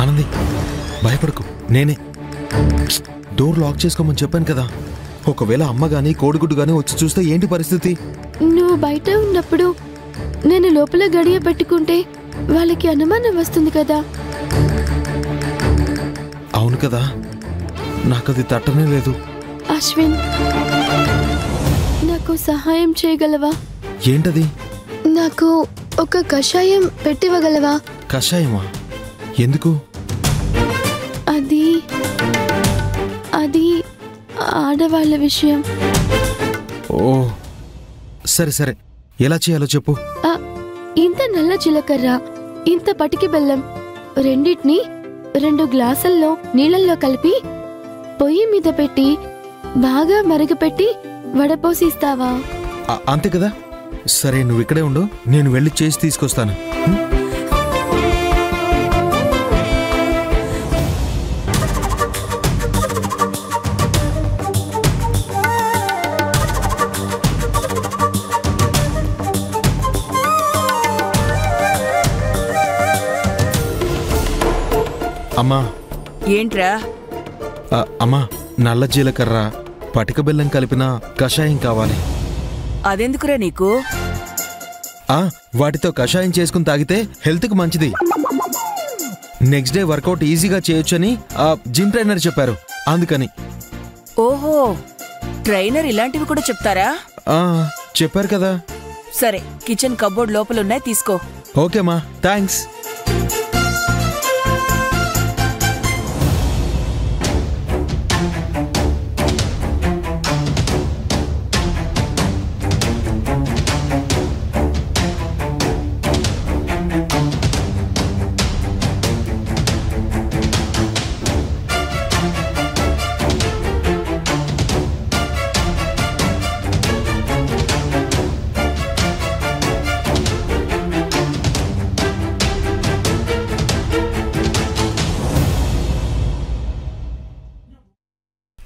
ఆనంది భయపడకు, నేనే. Door lock చేసుకోమని చెప్పాను కదా. ఒకవేళ అమ్మ గాని కోడిగుడ్డు గాని వచ్చి చూస్తే ఏంటి పరిస్థితి? నువ్వు బయట ఉన్నప్పుడు నేను లోపల గడియ పెట్టుకుంటే వాళ్ళకి అనుమానం వస్తుంది కదా. అవును కదా, నాకది తట్టనే లేదు. అశ్విన్, నాకు సహాయం చేయగలవా? ఏంటది? నాకు ఒక కషాయం పెట్టివ్వగలవా? కషాయమా? ఎందుకు? అది ఆడవాళ్ళ విషయం. ఓ సరే సరే, ఎలా చేయాలో చెప్పు. ఇంత నల్ల జీలకర్ర, ఇంత పటికి బెల్లం రెండింటిని 2 గ్లాసుల్లో నీళ్ళల్లో కలిపి పొయ్యి మీద పెట్టి బాగా మరుగుపెట్టి వడపోసి ఇస్తావా? అంతే కదా. సరే, నువ్వు ఇక్కడే ఉండు, నేను వెళ్ళి చేసి తీసుకొస్తాను. అమ్మా. ఏంట్రా? అమ్మా, నల్ల జీలకర్ర పటిక బెల్లం కలిపిన కషాయం కావాలి. అదెందుకురా నీకు? వాటితో కషాయం చేసుకుని తాగితే హెల్త్కి మంచిది. నెక్స్ట్ డే వర్కౌట్ ఈజీగా చేయొచ్చని జిమ్ ట్రైనర్ చెప్పారు, అందుకని. ఓహో, ట్రైనర్ ఇలాంటివి కూడా చెప్తారా? చెప్పారు కదా. సరే, కిచెన్ కబోర్డ్ లోపలున్నాయి, తీసుకో. ఓకేమా, థ్యాంక్స్.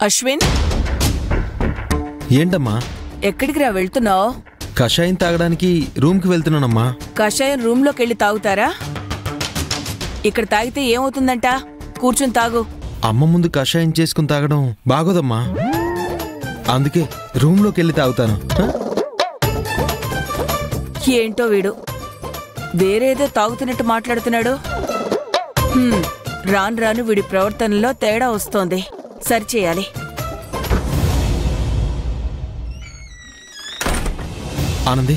అశ్విన్, ఏంటమ్మా? ఎక్కడికి రా వెళ్తున్నావు? కషాయం తాగడానికి రూమ్కి వెళ్తున్నానమ్మా. కషాయం రూమ్లోకి వెళ్ళి తాగుతారా? ఇక్కడ తాగితే ఏమవుతుందంట? కూర్చుని తాగు. అమ్మ ముందు కషాయం చేసుకుని తాగడం బాగోదమ్మా, అందుకే రూమ్లోకి వెళ్ళి తాగుతాను. ఏంటో వీడు వేరేదో తాగుతున్నట్టు మాట్లాడుతున్నాడు. రాను రాను వీడి ప్రవర్తనలో తేడా వస్తోంది, సరిచేయాలి. ఆనంది,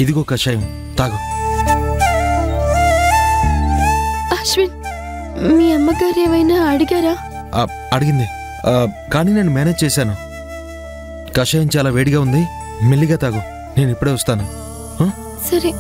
ఇదిగో కషాయం, తాగు. అశ్విన్, మీ అమ్మగారు ఏమైనా అడిగారా? అడిగింది, కానీ నేను మేనేజ్ చేశాను. కషాయం చాలా వేడిగా ఉంది, మెల్లిగా తాగు, నేను ఇప్పుడే వస్తాను. సరే.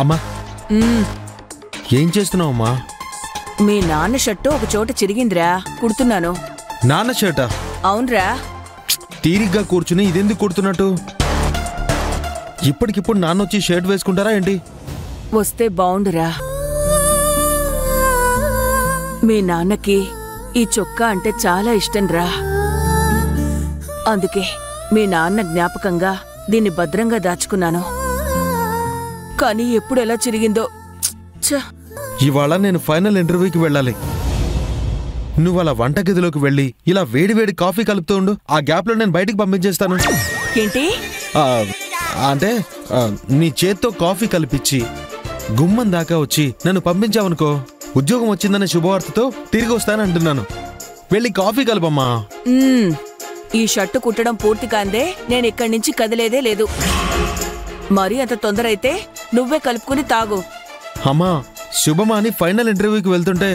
అమ్మా, ఏం చేస్తున్నావు అమ్మా? మీ నాన్న షర్టు ఒక చోట చిరిగిందిరా, కుడుతున్నాను. నాన్న షర్టా? అవునరా. తీరిగ్గా కూర్చుని ఇదెందుకు కుడుతున్నట్టు? ఇప్పటికిప్పుడు నాన్న వచ్చి షర్ట్ వేసుకుంటారా ఏంటి? వస్తే బావుండురా. మీ నాన్నకి ఈ చొక్కా అంటే చాలా ఇష్టం రా, అందుకే మీ నాన్న జ్ఞాపకంగా దీన్ని భద్రంగా దాచుకున్నాను. కానీ ఎప్పుడు ఎలా చిరిగిందో. ఇవాళ నేను ఫైనల్ ఇంటర్వ్యూకి వెళ్ళాలి. నువ్వు అలా వంటగదిలోకి వెళ్ళి ఇలా వేడివేడి కాఫీ కలుపుతూ ఉండు, ఆ గ్యాప్లో నేను బయటికి పంపించేస్తాను. ఏంటి అంటే నీ చేత్తో కాఫీ కలిపించి గుమ్మం దాకా వచ్చి నన్ను పంపించావనుకో, ఉద్యోగం వచ్చిందనే శుభవార్తతో తిరిగి వస్తానంటున్నాను. వెళ్ళి కాఫీ కలుపమ్మా. ఈ షర్టు కుట్టడం పూర్తి కాందే నేను ఇక్కడి నుంచి కదిలేదే లేదు. మరీ అంత తొందర అయితే నువ్వే కలుపుకుని తాగు. అమ్మా, శుభమా అని ఫైనల్ ఇంటర్వ్యూకి వెళ్తుంటే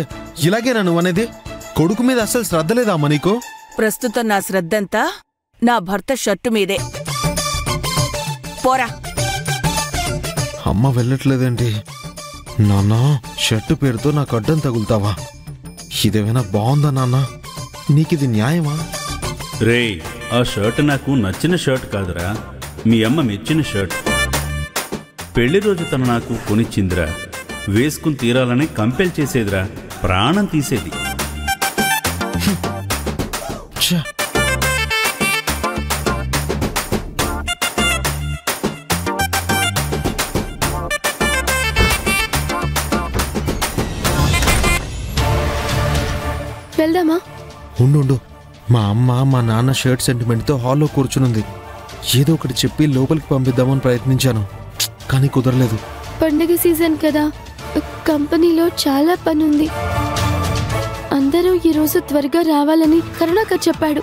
ఇలాగేనా నువ్వు అనేది? కొడుకు మీద అస్సలు శ్రద్ధ లేదా అమ్మా నీకు? ప్రస్తుతం నా శ్రద్ధంతా నా భర్త షర్టు మీదే. పోరా. అమ్మ వెళ్ళట్లేదేంటి? నాన్న, షర్టు పేరుతో నాకు అడ్డం తగులుతావా? ఇదేమైనా బాగుందా నాన్న? నీకిది న్యాయమా? రే, ఆ షర్ట్ నాకు నచ్చిన షర్ట్ కాదురా, మీ అమ్మ మెచ్చిన షర్ట్. పెళ్లి రోజు తను నాకు కొనిచ్చిందిరా. వేసుకుని తీరాలని కంపెల్ చేసేదిరా, ప్రాణం తీసేది. ఛ! వెళ్దామా? ఉండు, మా అమ్మ మా నాన్న షర్ట్ సెంటిమెంట్తో హాల్లో కూర్చునుంది. ఏదో ఒకటి చెప్పి లోపలికి పంపిద్దామని ప్రయత్నించాను, కానీ కుదరలేదు. పండగ సీజన్ కదా, కంపెనీలో చాలా పని ఉంది. అందరూ ఈరోజు త్వరగా రావాలని కరుణాకర్ చెప్పాడు.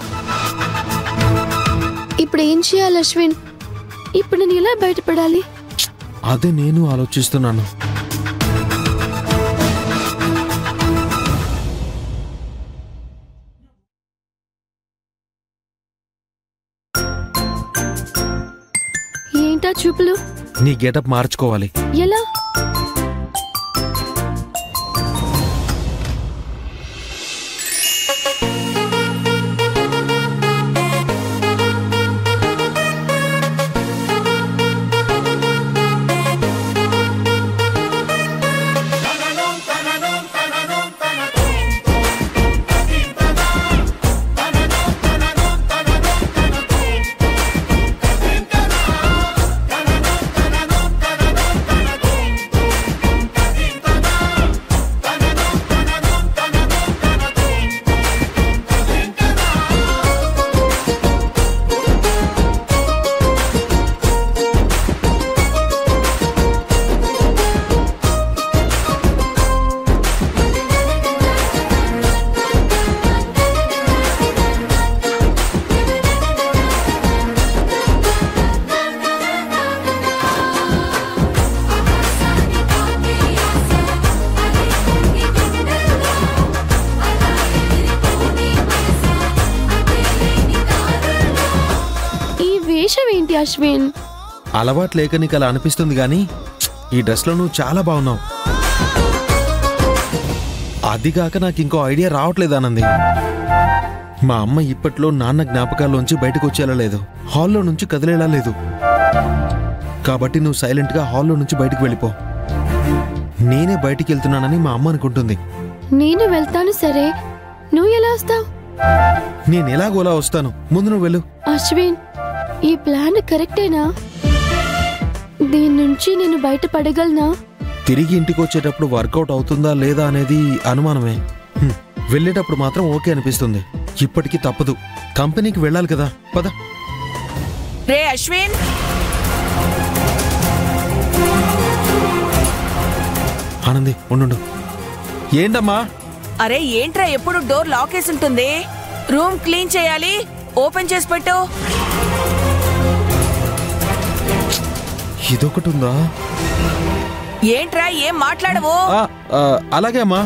ఇప్పుడు ఏం చేయాలి అశ్విన్? ఇప్పుడు నేను ఎలా బయటపడాలి? అదే నేను ఆలోచిస్తున్నాను. ఏంటా చూపులు? నీ గెటప్ మార్చుకోవాలి. ఎలా? ఏంటి అశ్విన్? అలవాటు లేక నీకు అలా అనిపిస్తుంది గానీ ఈ డ్రెస్లో నువ్వు చాలా బాగున్నావు. అదిగాక నాకు ఇంకో ఐడియా రావట్లేదు ఆనంది. మా అమ్మ ఇప్పట్లో నాన్న జ్ఞాపకాల్లోంచి బయటకు వచ్చేలా లేదు, హాల్లో నుంచి కదిలేలా లేదు. కాబట్టి నువ్వు సైలెంట్గా హాల్లో నుంచి బయటకు వెళ్ళిపో. నేనే బయటికి వెళ్తున్నానని మా అమ్మ అనుకుంటుంది. నేను వెళ్తాను సరే, నువ్వు ఎలా వస్తావు? నేను ఎలాగోలా వస్తాను, ముందు నువ్వు వెళ్ళు. అశ్విన్, ఈ ప్లాన్ కరెక్టేనా? దీని నుంచి నేను బయటపడగలనా? తిరిగి ఇంటికి వచ్చేటప్పుడు వర్కౌట్ అవుతుందా లేదా అనేది అనుమానమే. వెళ్ళేటప్పుడు మాత్రం ఓకే అనిపిస్తుంది. ఇప్పటికీ తప్పదు, కంపెనీకి వెళ్ళాలి కదా, పద. రే అశ్విన్, ఆనంది ఉండు. ఏంటమ్మా? అరే ఏంట్రా ఎప్పుడు డోర్ లాక్ వేసి ఉంటుంది? రూమ్ క్లీన్ చేయాలి, ఓపెన్ చేసి పెట్టు. ఇదొకటి ఉందా? ఏంట్రా ఏం మాట్లాడవు? అలాగే అమ్మా.